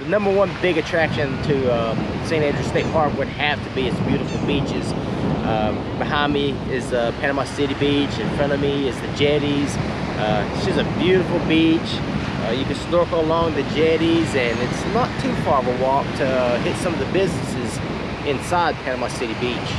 number one big attraction to St. Andrews State Park would have to be its beautiful beaches. Behind me is Panama City Beach. In front of me is the jetties. It's just a beautiful beach. You can snorkel along the jetties, and it's not too far of a walk to hit some of the businesses inside Panama City Beach.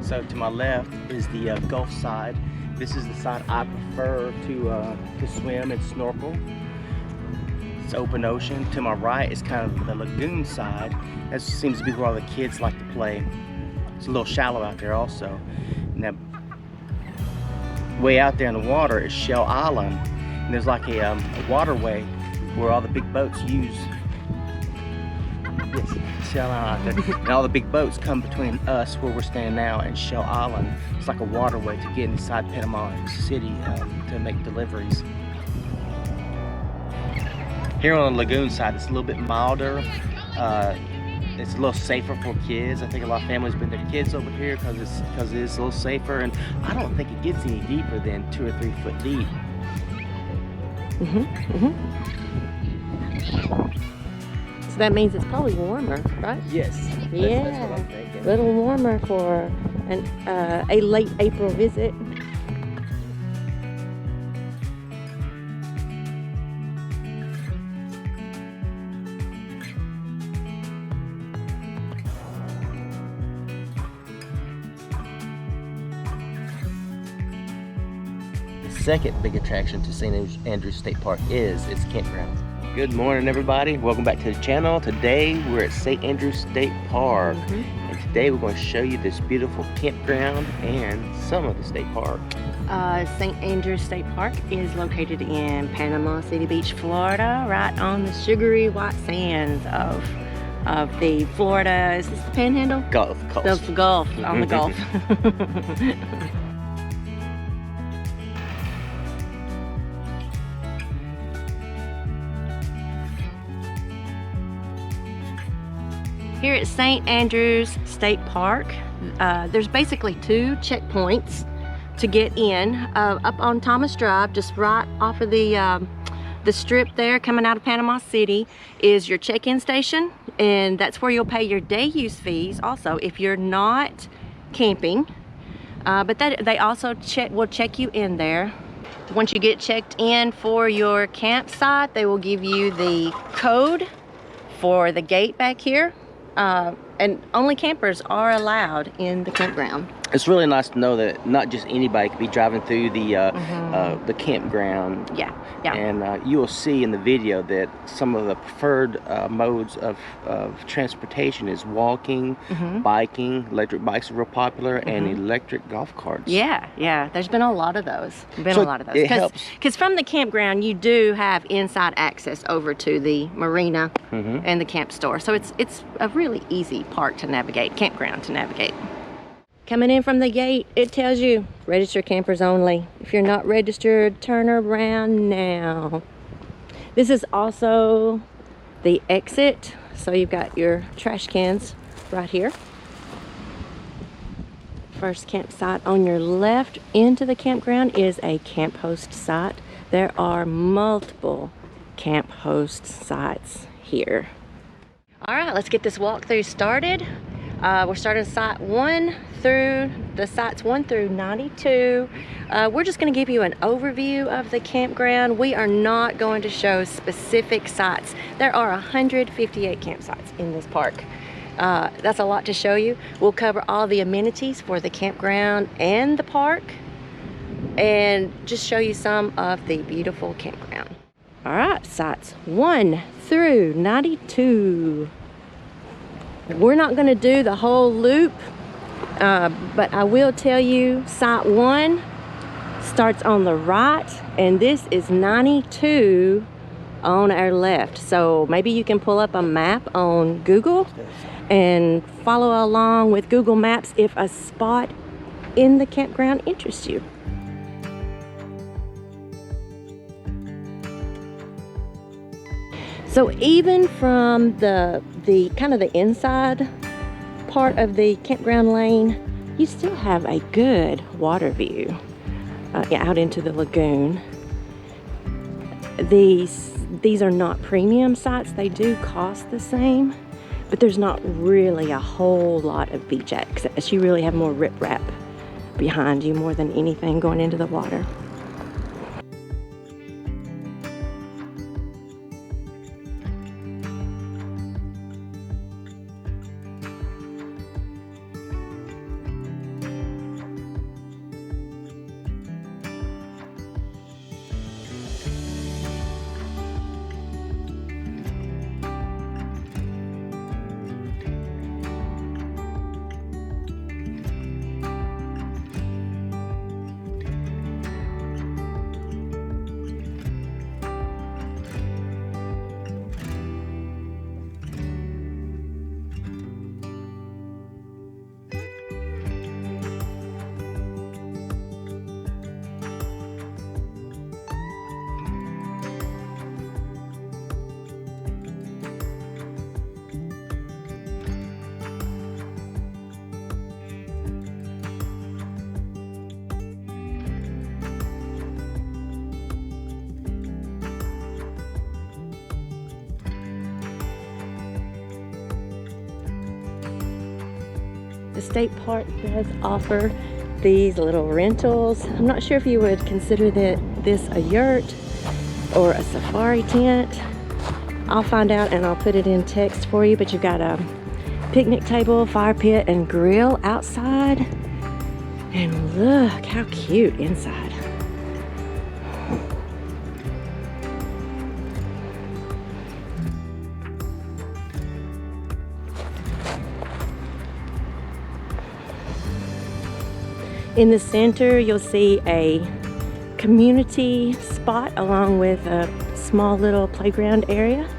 So to my left is the Gulf side. This is the side I prefer to swim and snorkel. It's open ocean. To my right is kind of the lagoon side. That seems to be where all the kids like to play. It's a little shallow out there also. And that way out there in the water is Shell Island. And there's like a waterway where all the big boats use. Yes, Shell Island out there. And all the big boats come between us, where we're standing now, and Shell Island. It's like a waterway to get inside Panama City to make deliveries. Here on the lagoon side, it's a little bit milder. It's a little safer for kids. I think a lot of families bring their kids over here because it is a little safer, and I don't think it gets any deeper than 2 or 3 foot deep. So that means it's probably warmer, right? Yes. Yeah, that's what I'm thinking. A little warmer for a late April visit. The second big attraction to St. Andrews State Park is its campground. Good morning, everybody. Welcome back to the channel. Today we're at St. Andrews State Park, and today we're going to show you this beautiful campground and some of the state park. St. Andrews State Park is located in Panama City Beach, Florida, right on the sugary white sands of the Florida. Is this the Panhandle? Gulf Coast. The Gulf, on the Gulf. Here at St. Andrews State Park, there's basically 2 checkpoints to get in. Up on Thomas Drive, just right off of the strip there coming out of Panama City, is your check-in station, and that's where you'll pay your day use fees also if you're not camping. But they also will check you in there. Once you get checked in for your campsite, they will give you the code for the gate back here. And only campers are allowed in the campground. It's really nice to know that not just anybody could be driving through the campground. Yeah. And you will see in the video that some of the preferred modes of transportation is walking, biking. Electric bikes are real popular, and electric golf carts. Yeah. There's been a lot of those. It helps. Because from the campground, you do have inside access over to the Marina and the camp store. So it's a really easy park to navigate, campground to navigate. Coming in from the gate, it tells you registered campers only. If you're not registered, turn around now. This is also the exit. So you've got your trash cans right here. First campsite on your left into the campground is a camp host site. There are multiple camp host sites here. All right, let's get this walkthrough started. We're starting site 1 through the sites 1 through 92. We're just going to give you an overview of the campground. We are not going to show specific sites. There are 158 campsites in this park. That's a lot to show you. We'll cover all the amenities for the campground and the park, and just show you some of the beautiful campground. All right, sites 1 through 92. We're not going to do the whole loop, but I will tell you site 1 starts on the right, and this is 92 on our left. So maybe you can pull up a map on Google and follow along with Google Maps if a spot in the campground interests you. So even from the kind of the inside part of the campground lane, you still have a good water view out into the lagoon. These are not premium sites. They do cost the same, but there's not really a whole lot of beach access. You really have more riprap behind you more than anything going into the water. The state park does offer these little rentals. I'm not sure if you would consider this a yurt or a safari tent. I'll find out and I'll put it in text for you, but you've got a picnic table, fire pit, and grill outside. And look how cute inside. In the center, you'll see a community spot along with a small little playground area.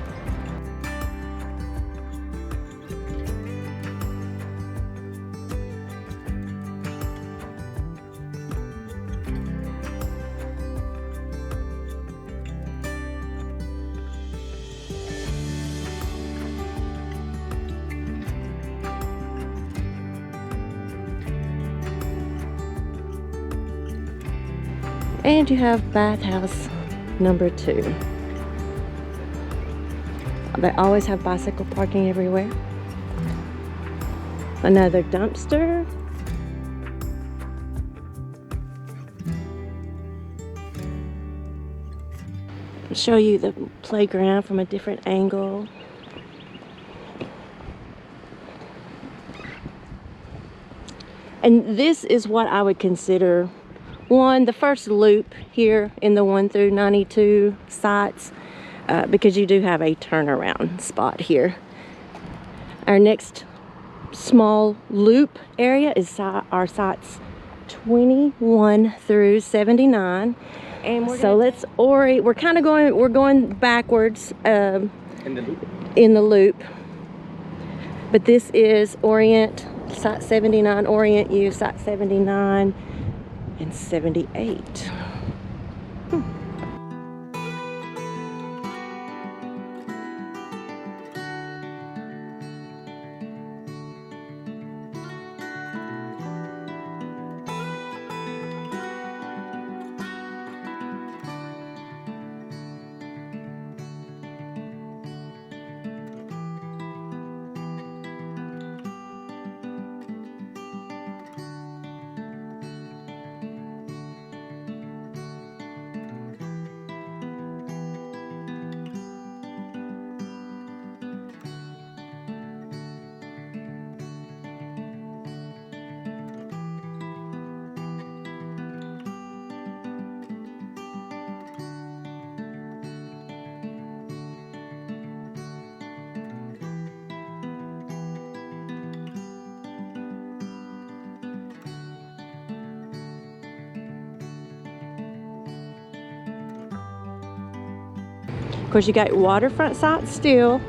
And you have bathhouse number 2. They always have bicycle parking everywhere. Another dumpster. I'll show you the playground from a different angle. And this is what I would consider the first loop here in the 1 through 92 sites, because you do have a turnaround spot here. Our next small loop area is our sites 21 through 79. And we're kind of going backwards in the loop. But this is Orient, site 79, Orient U, site 79. And 78. course, you got waterfront sites still.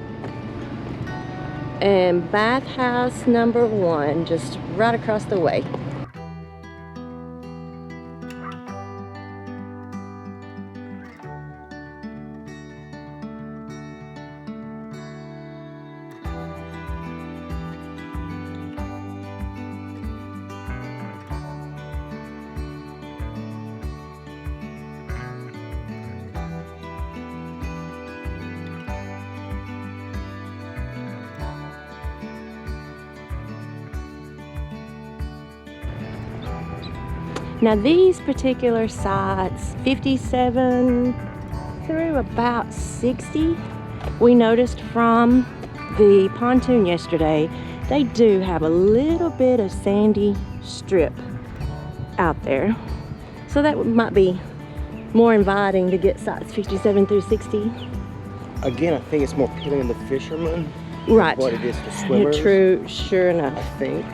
And bathhouse number 1, just right across the way. Now these particular sites, 57 through about 60, we noticed from the pontoon yesterday, they do have a little bit of sandy strip out there. So that might be more inviting to get sites 57 through 60. Again, I think it's more appealing to fishermen. Right. What it is to swimmers. True, sure enough. I think.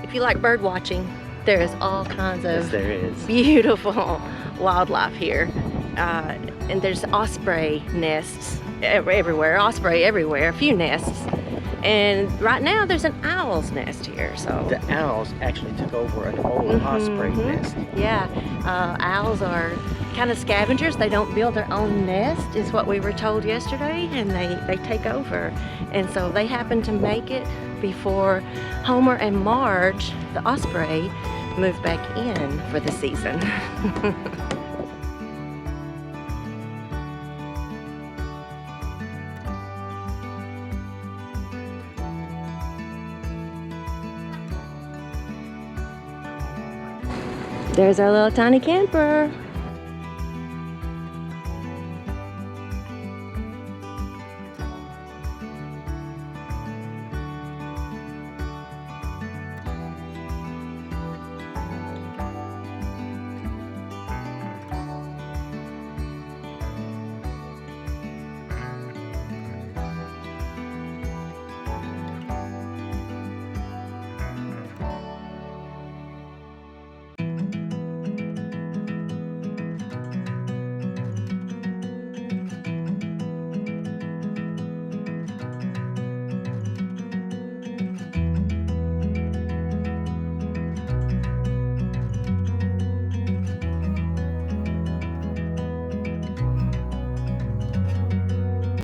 If you like bird watching, there is all kinds of Yes, there is. beautiful wildlife here. And there's osprey nests everywhere, osprey everywhere, a few nests. And right now there's an owl's nest here. So The owls actually took over an old osprey nest. yeah, owls are kind of scavengers. They don't build their own nest, is what we were told yesterday, and they take over. And so they happened to make it before Homer and Marge, the osprey, moved back in for the season. There's our little tiny camper.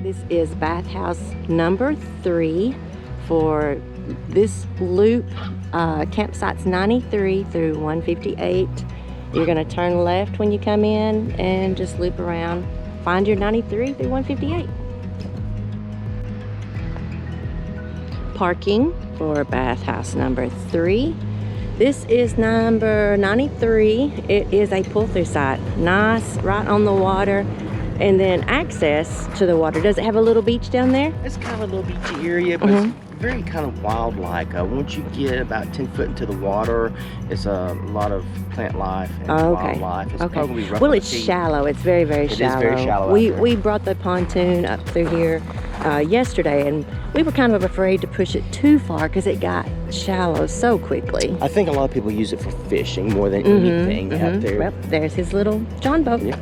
This is bathhouse number 3 for this loop, campsites 93 through 158. You're gonna turn left when you come in and just loop around. Find your 93 through 158. Parking for bathhouse number 3. This is number 93. It is a pull-through site. Nice, right on the water. And then access to the water. Does it have a little beach down there? It's kind of a little beachy area, but it's very kind of wild-like. Once you get about 10 foot into the water, it's a lot of plant life and wildlife. It's probably rough Well, on it's the feet. shallow. It's very, very It is shallow. very shallow out We there. brought the pontoon up through here yesterday, and we were kind of afraid to push it too far because it got shallow so quickly. I think a lot of people use it for fishing more than anything out there. Well, there's his little John boat. Yeah.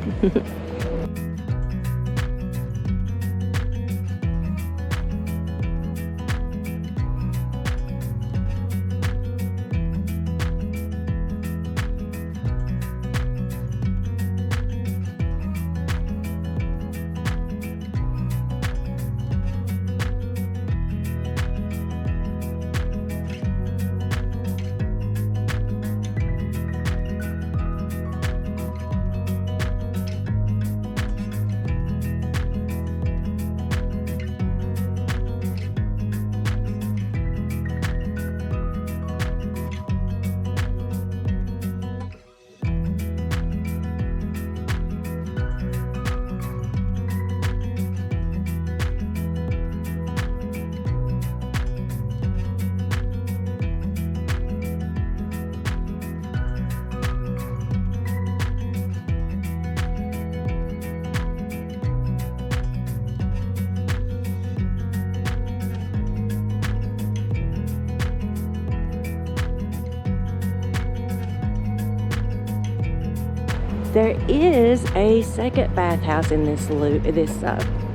There is a second bathhouse in this loop,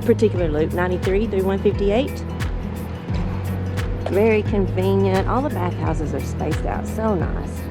particular loop, 93 through 158. Very convenient. All the bathhouses are spaced out, so nice.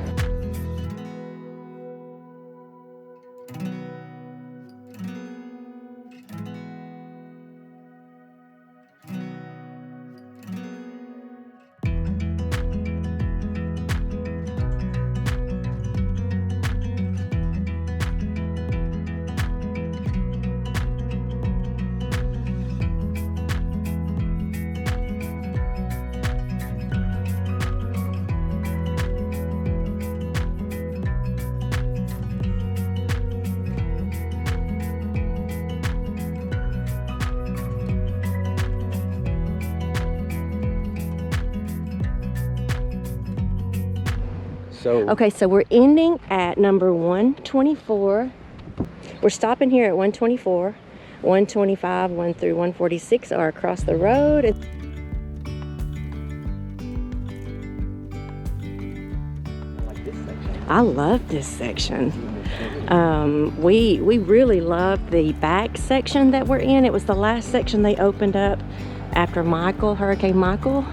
Okay, so we're ending at number 124. We're stopping here at 124. 125, 1 through 146 are across the road. I love this section. We really love the back section that we're in. It was the last section they opened up after Hurricane Michael.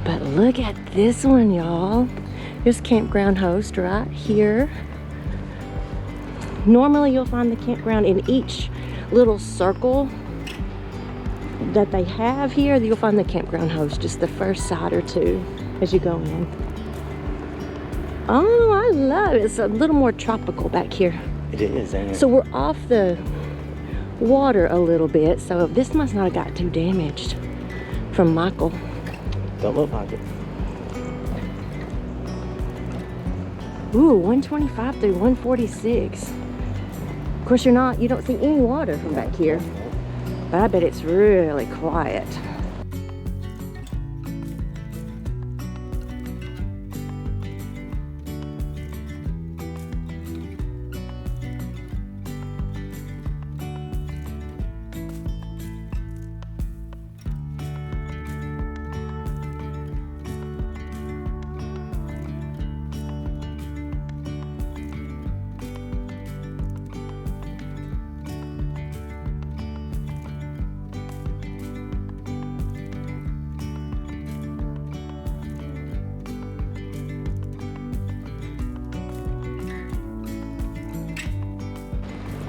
But look at this one, y'all. There's campground host right here. Normally you'll find the campground in each little circle that they have here. You'll find the campground host just the first side or two as you go in. Oh, I love it. It's a little more tropical back here. It is, ain't it? So we're off the water a little bit, so this must not have got too damaged from Michael. Don't look like it. Ooh, 125 through 146. Of course, you don't see any water from back here, but I bet it's really quiet.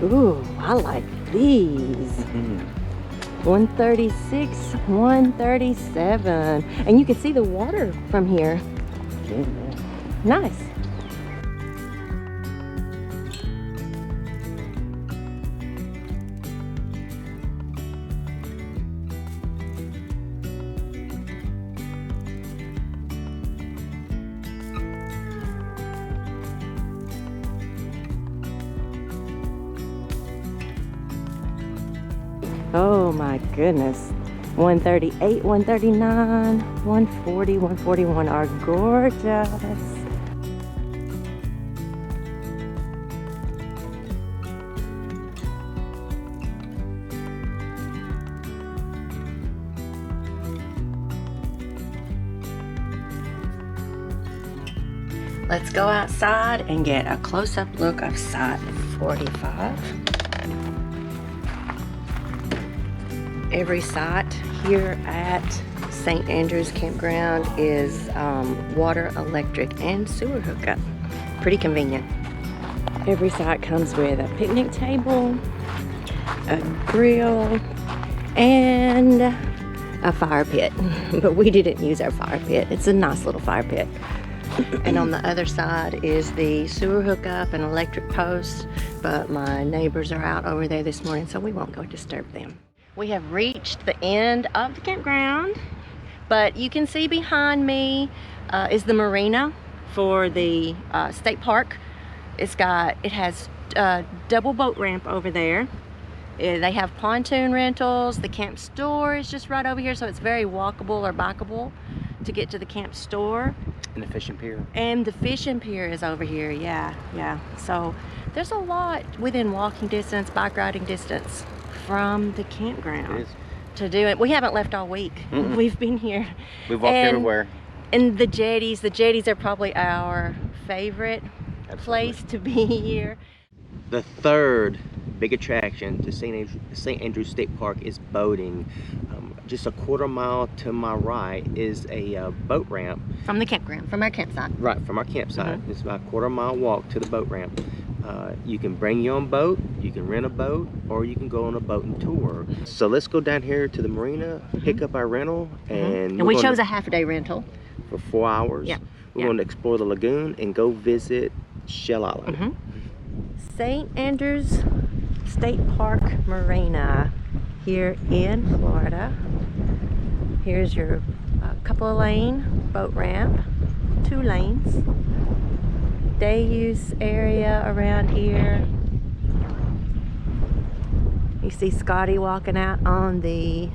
Ooh, I like these. 136, 137. And you can see the water from here. Nice. Oh my goodness. 138, 139, 140, 141 are gorgeous. Let's go outside and get a close-up look of site 45. Every site here at St. Andrews Campground is water, electric, and sewer hookup. Pretty convenient. Every site comes with a picnic table, a grill, and a fire pit. But we didn't use our fire pit. It's a nice little fire pit. And on the other side is the sewer hookup and electric posts. But my neighbors are out over there this morning, so we won't go disturb them. We have reached the end of the campground, but you can see behind me is the Marina for the state park. It has a double boat ramp over there. They have pontoon rentals. The camp store is just right over here, so it's very walkable or bikeable to get to the camp store. And the fishing pier. And the fishing pier is over here, yeah. So there's a lot within walking distance, bike riding distance from the campground to do it. We haven't left all week. We've been here. We've walked everywhere. And the jetties are probably our favorite. place to be here. The third big attraction to St. Andrews State Park is boating. Just a quarter mile to my right is a boat ramp. From the campground, from our campsite. Right, from our campsite. It's about a quarter mile walk to the boat ramp. You can bring your own boat, you can rent a boat, or you can go on a boating tour. So let's go down here to the marina, pick up our rental, and we chose a half-a-day rental. For 4 hours. Yeah. We're going to explore the lagoon and go visit Shell Island. St. Andrews State Park Marina here in Florida. Here's your couple of lane boat ramp, 2 lanes. Day use area around here. You see Scotty walking out on the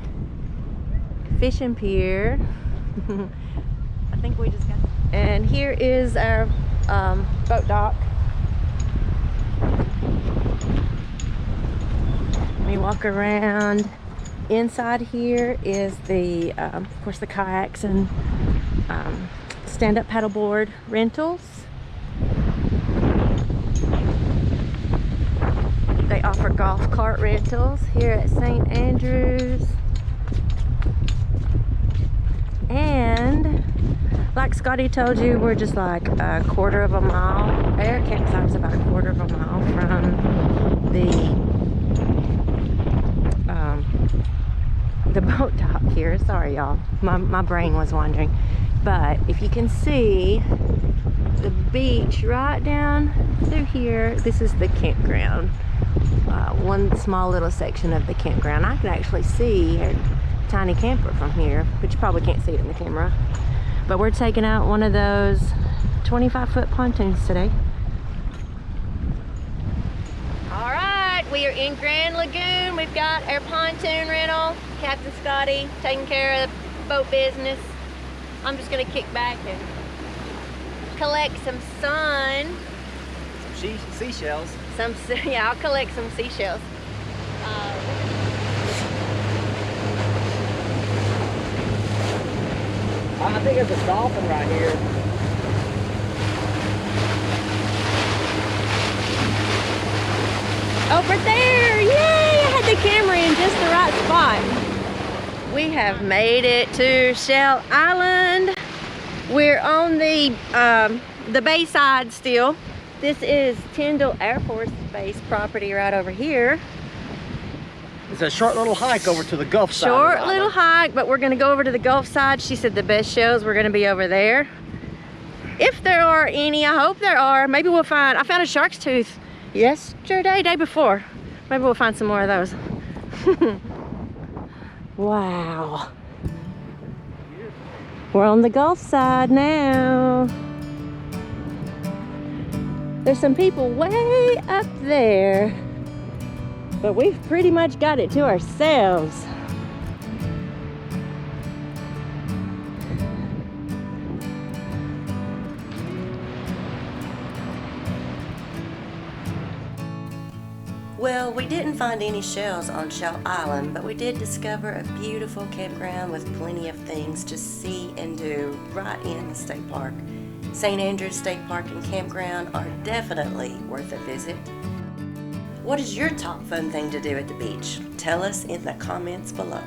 fishing pier. I think we just got. And here is our boat dock. We walk around. Inside here is the, of course, the kayaks and stand-up paddleboard rentals. They offer golf cart rentals here at St. Andrews. And like Scotty told you, we're just like a quarter of a mile. Our campsite's about a quarter of a mile from the boat dock here. Sorry y'all, my brain was wandering. But if you can see the beach right down through here, this is the campground. One small little section of the campground. I can actually see a tiny camper from here, but you probably can't see it in the camera. But we're taking out one of those 25-foot pontoons today. All right, we are in Grand Lagoon. We've got our pontoon rental. Captain Scotty taking care of the boat business. I'm just gonna kick back and collect some sun. Some seashells. Yeah, I'll collect some seashells. I think there's a dolphin right here. Over there! Yay! I had the camera in just the right spot. We have made it to Shell Island. We're on the bayside still. This is Tyndall Air Force Base property right over here. It's a short little hike over to the Gulf side. Short little hike, but we're gonna go over to the Gulf side. She said the best shows were gonna be over there. If there are any, I hope there are. Maybe we'll find, I found a shark's tooth yesterday, day before. Maybe we'll find some more of those. Wow. We're on the Gulf side now. There's some people way up there, but we've pretty much got it to ourselves. Well, we didn't find any shells on Shell Island, but we did discover a beautiful campground with plenty of things to see and do right in the state park. St. Andrews State Park and Campground are definitely worth a visit. What is your top fun thing to do at the beach? Tell us in the comments below.